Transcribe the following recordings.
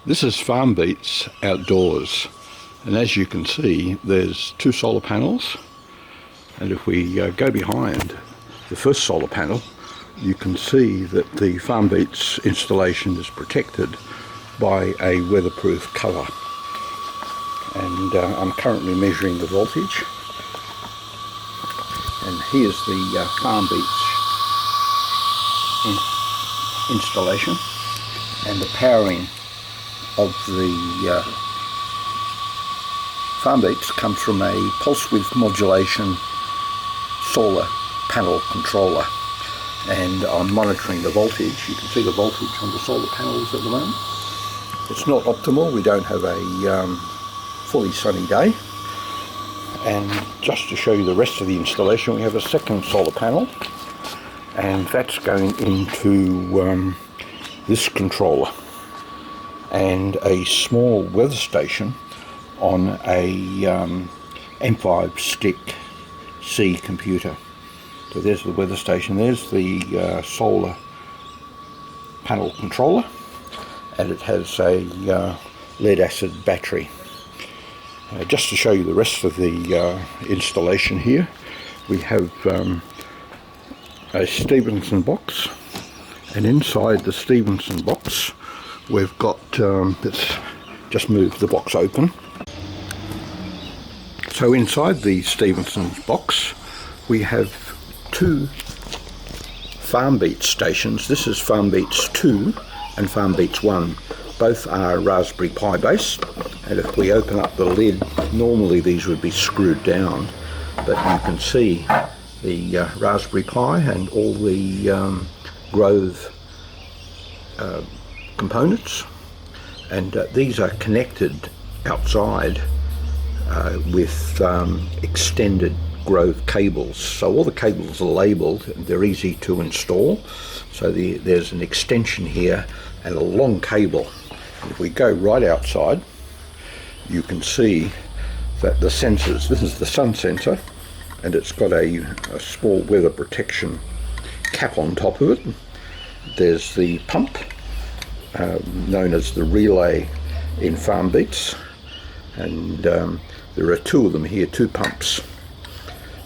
This is FarmBeats Outdoors, and as you can see there's two solar panels, and if we go behind the first solar panel you can see that the FarmBeats installation is protected by a weatherproof cover, and I'm currently measuring the voltage, and here's the FarmBeats installation, and the powering of the FarmBeats comes from a pulse width modulation solar panel controller, and I'm monitoring the voltage. You can see the voltage on the solar panels at the moment. It's not optimal, we don't have a fully sunny day, and just to show you the rest of the installation, we have a second solar panel, and that's going into this controller, and a small weather station on a M5Stack ATOM computer. So there's the weather station, there's the solar panel controller, and it has a lead acid battery. Just to show you the rest of the installation here, we have a Stevenson box, and inside the Stevenson box we've got, let's just move the box open. So inside the Stevenson box we have two FarmBeats stations. This is FarmBeats 2 and FarmBeats 1. Both are Raspberry Pi based, and if we open up the lid, normally these would be screwed down, but you can see the Raspberry Pi and all the Grove components, and these are connected outside with extended Grove cables. So all the cables are labelled and they're easy to install. So there's an extension here and a long cable. And if we go right outside, you can see that the sensors, this is the sun sensor, and it's got a small weather protection cap on top of it. There's the pump, known as the relay in FarmBeats, and there are two of them here, two pumps.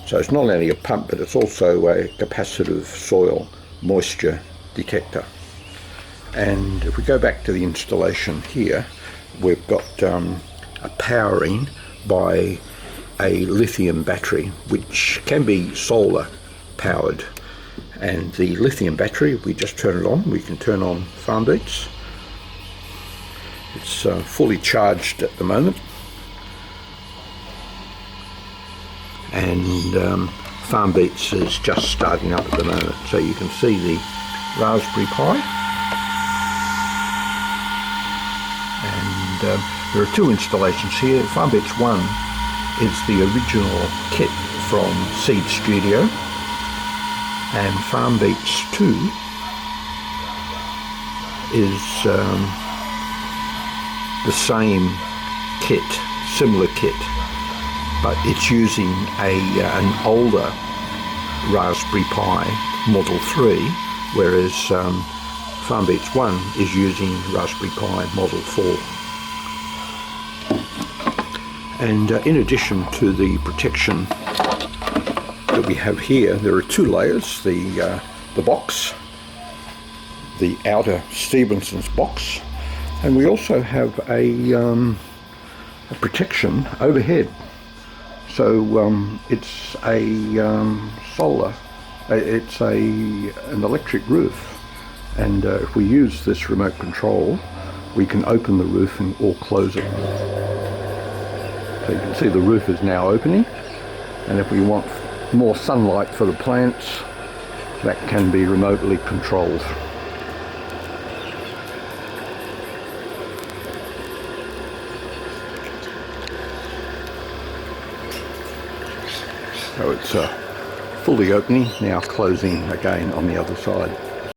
So it's not only a pump, but it's also a capacitive soil moisture detector. And if we go back to the installation here, we've got a powering by a lithium battery, which can be solar powered. And the lithium battery, if we just turn it on, we can turn on FarmBeats. It's fully charged at the moment, and FarmBeats is just starting up at the moment. So you can see the Raspberry Pi, and there are two installations here. FarmBeats 1 is the original kit from Seeed Studio, and FarmBeats 2 is the same kit, similar kit, but it's using an older Raspberry Pi Model 3, whereas FarmBeats 1 is using Raspberry Pi Model 4. And in addition to the protection that we have here, there are two layers: the box, the outer Stevenson's box, and we also have a protection overhead. So it's a solar, it's an electric roof, and if we use this remote control, we can open the roof or close it. So you can see the roof is now opening, and if we want more sunlight for the plants, that can be remotely controlled. So it's fully opening, now closing again on the other side.